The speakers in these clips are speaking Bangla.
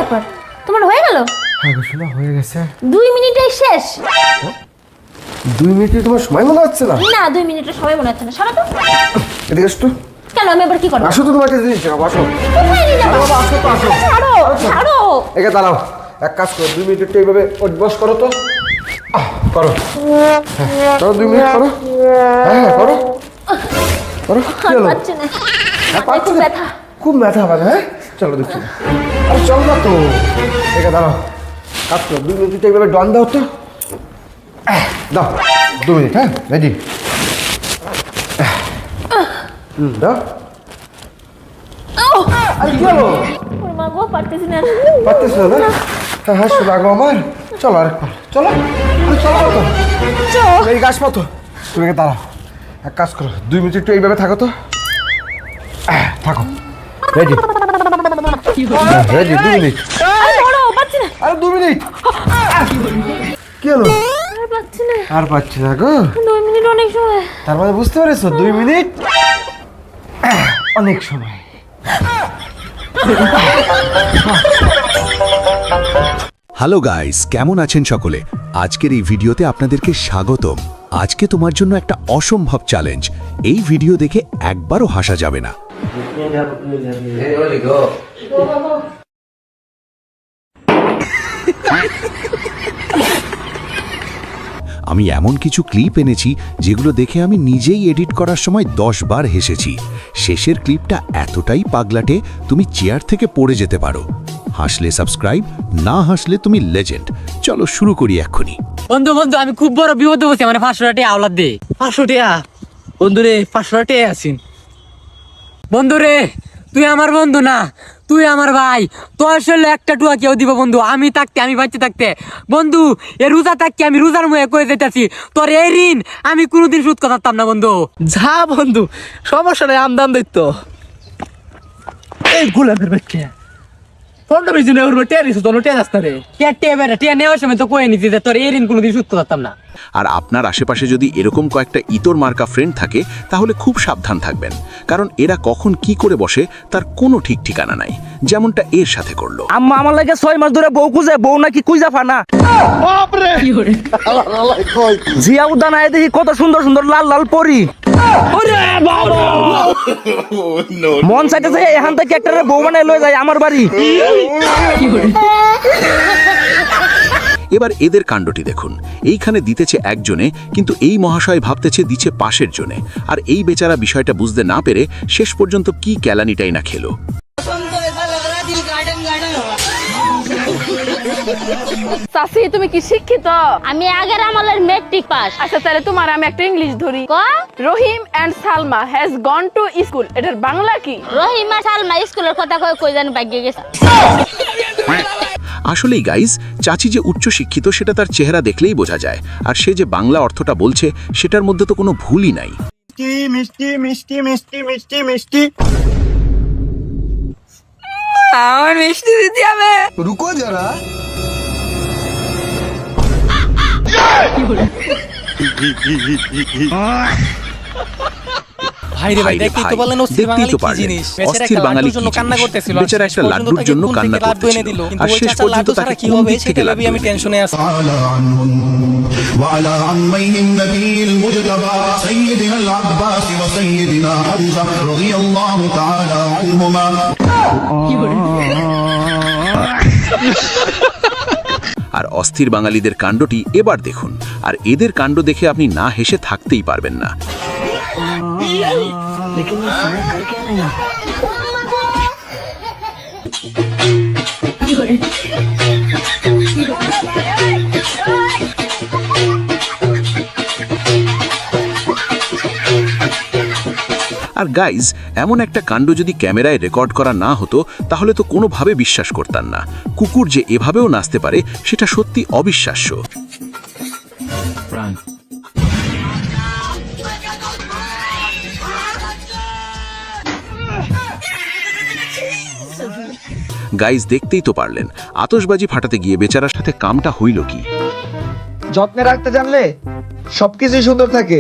ব্যাপার, তোমার হয়ে গেল? হ্যাঁ গো শোনা, হয়ে গেছে। 2 মিনিটেই শেষ? 2 মিনিটে তোমার সময় মনে হচ্ছে না? না 2 মিনিটে সবাই মনে হচ্ছে না। সরো তো। এদিকে আসো তো। কেন, আমি আবার কি করব? আসো তো, তোমার একটা জিনিস দেখাবো, আসো। কোথায় নিয়ে যাবো? আরে বাবা আসো তো, আসো। ছাড়ো, ছাড়ো। একে দাঁড়াও, এক কাজ করো, 2 মিনিট একটু এইভাবে বস করো তো। করো, হ্যাঁ করো, 2 মিনিট করো। হ্যাঁ হ্যাঁ করো করো। কি আর হলো? পারছি না। হ্যাঁ, হাতে খুব ব্যথা। খুব ব্যথা পাবে? হ্যাঁ চলো দেখছি। আরে চলো না তো, একে দাঁড়াও, কাজ করো, 2 মিনিট একটু এইভাবে ডন দাও তো। দাও 2 মিনিট, হ্যাঁ রেডি। দাও। আরে কি হলো? ওর মা গো, পারতেছি না। পারতেছ না? হ্যাঁ হ্যাঁ শোনা গো আমার, চলো আরেকবার, চলো চলো তো। এই গাছ মতো তুমি একে দাঁড়াও, এক কাজ করো, 2 মিনিট একটু এইভাবে থাকো তো। থাকো, রেডি রেডি, 2 মিনিট। পারছি না। আরে 2 মিনিট। কি হলো? আর পারছি না। আর পাচ্ছি না গো। 2 মিনিট অনেক সময়। তার মানে বুঝতে পেরেছো, 2 মিনিট অনেক সময়। হ্যালো গাইস, কেমন আছেন সকলে? আজকের এই ভিডিওতে আপনাদেরকে স্বাগতম। আজকে তোমার জন্য একটা অসম্ভব চ্যালেঞ্জ। এই ভিডিও দেখে একবারও হাসা যাবে না। আমি এমন কিছু ক্লিপ এনেছি যেগুলো দেখে আমি নিজেই এডিট করার সময় 10 বার হেসেছি। শেষের ক্লিপটা এতটাই পাগলাটে তুমি চেয়ার থেকে পড়ে যেতে পারো। হাসলে সাবস্ক্রাইব, না হাসলে তুমি লেজেন্ড। চলো শুরু করি এক্ষুনি। বন্ধু বন্ধু আমি খুব বড় বিপদে বসে, মানে 500 টাকা আওলাদ দে। 500 টাকা বন্ধু রে, 500 টাকা আছিস বন্ধু রে। তুই আমার বন্ধু না, তুই আমার ভাই। তোর আসলে একটা টুয়া কেউ দিব বন্ধু, আমি থাকতে, আমি বাচ্চা থাকতে। বন্ধু এ রোজা থাকতে আমি রোজার মুখে কয়ে যেতেছি, তোর এই ঋণ আমি কোনোদিন শোধ করতাম না বন্ধু। যা বন্ধু, সমস্যা নেই, আমদাম দেখতো এই গোলাপের বাচ্চা 15 20 দিনে ওর টেরিস তো টেরাস না রে। টিয়া নেওয়ার সময় তো কয়ে নিছি যে তোর এই ঋণ কোনোদিন শোধ করতাম না। আর আপনার আশেপাশে যদি এরকম কয়েকটা ইতর মার্কা ফ্রেন্ড থাকে তাহলে খুব সাবধান থাকবেন, কারণ এরা কখন কি করে বসে তার কোনো ঠিক ঠিকানা নাই, যেমনটা এর সাথে করলো। আম্মা আমার লাগে 6 মাস ধরে বউ খুঁজে, বউ নাকি কুইজা ফানা। বাপরে জিয়া উদ্যান আয় দেখি কত সুন্দর সুন্দর লাল লাল পরি। মন চাইতেছে এখান থেকে একটা বউ বানায় লয়ে যায় আমার বাড়ি। এবার এদের কাণ্ডটি দেখুন। এইখানে দিতেছে একজনে, কিন্তু এই মহাশয় ভাবতেছে দিচ্ছে পাশের জনে। আর এই বেচারা বিষয়টা বুঝতে না পেরে শেষ পর্যন্ত কি ক্যালানিটাই না খেলো। চাচি তুমি কি শিক্ষিত? আমি আগের আমলের মেট্রিক পাস। আচ্ছা তাহলে তোমার আমি একটা ইংলিশ ধরি। ক Rahim and Salma has gone to school, এটার বাংলা কি? রহিমা সালমা স্কুলের কথা কই জানি ভাগ্যে গেছে। আসলেই গাইজ, চাচি যে উচ্চ শিক্ষিত সেটা তার চেহারা দেখলেই বোঝা যায়, আর সে যে বাংলা অর্থটা বলছে সেটার মধ্যে তো কোনো ভুলই নাই। মিষ্টি মিষ্টি মিষ্টি মিষ্টি মিষ্টি আমার মিষ্টি দিতে হবে। রুকো যারা। ভাই রে ভাই, ভাই রে দেখতেই ভাই, তো পারলেন অস্থির দেখতেই বাঙালি তো কি পারলেন, জিনিস। অস্থির বাঙালি কি জিনিস। কান্না করতেছিল, বেচারা একটা লাড্ডুর জন্য কান্না করতেছিল, আর শেষ পর্যন্ত তাকে কি কোন হবে দিক থেকে সেটা লাড্ডু আমি এনে টেনশনে আছি। وعلى عميه النبي المجتبى سيدنا العباس وسيدنا حمزة رضي الله تعالى عنهما. আর অস্থির বাঙালিদের কাণ্ডটি এবার দেখুন, আর এদের কাণ্ড দেখে আপনি না হেসে থাকতেই পারবেন না। আর গাইজ, এমন একটা কাণ্ড যদি ক্যামেরায় রেকর্ড করা না হতো তাহলে তো কোনোভাবে বিশ্বাস করতাম না। কুকুর যে এভাবেও নাচতে পারে সেটা সত্যি অবিশ্বাস্য। গাইজ দেখতেই তো পারলেন, আতশবাজি ফাটাতে গিয়ে বেচারার সাথে কামটা হইল কি। যত্নে রাখতে জানলে সবকিছুই সুন্দর থাকে,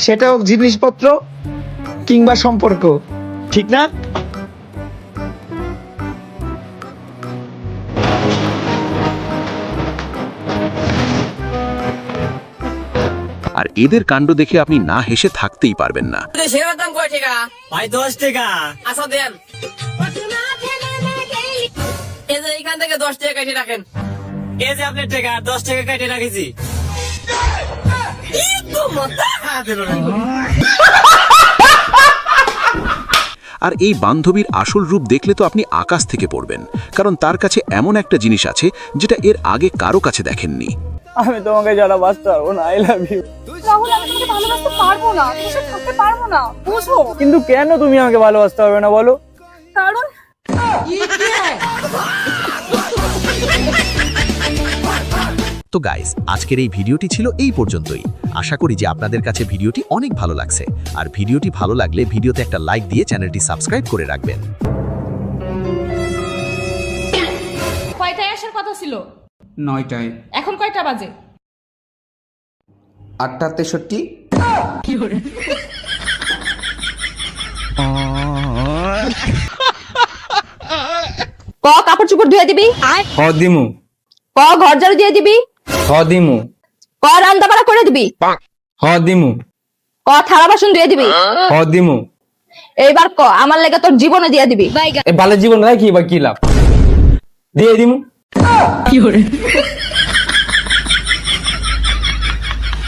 সেটা হোক জিনিসপত্র কিংবা সম্পর্ক, ঠিক না? আর এদের কাণ্ড দেখে আপনি না হেসে থাকতেই পারবেন না। সেবার দাম কয় টাকা? ভাই 10 টাকা। আচ্ছা দেন। এই যে এখান থেকে 10 টাকা কেটে রাখেন। এই যে আপনার টাকা 10 টাকা কেটে রাখেছি। আর এই বান্ধবীর আসল রূপ দেখলে তো আপনি আকাশ থেকে পড়বেন, কারণ তার কাছে এমন একটা জিনিস আছে যেটা এর আগে কারো কাছে দেখেননি। আমি তোমাকে যারা বাঁচতে পারবো না, আই লাভ ইউ। রাহুল, আমি তোমাকে ভালোবাসতে পারবো না, তোমার সাথে থাকতে পারবো না, বুঝো? কিন্তু কেন তুমি আমাকে ভালোবাসতে পারবে না বলো? কারণ তো গাইস, আজকের এই ভিডিওটি ছিল এই পর্যন্তই। আশা করি যে আপনাদের কাছে ভিডিওটি অনেক ভালো লাগছে। আর ভিডিওটি ভালো লাগলে ভিডিওতে একটা লাইক দিয়ে চ্যানেলটি সাবস্ক্রাইব করে রাখবেন। কয়টায় আসার কথা ছিল? 9টায়। এখন কয়টা বাজে? 8:63। ক কাপড় চোপড় ধুয়ে দিবি, হ দিমু। ক ঘর ঝাড়ু দিয়ে দিবি, হ দিমু। ক রান্না বাড়া করে দিবি, হ দিমু। ক থালা বাসন ধুয়ে দিবি। হ দিমু। এইবার ক আমার লেগে তোর জীবনে দিয়ে দিবি। এ ভালো জীবন রাখি বা কি লাভ? দিয়ে দিমু।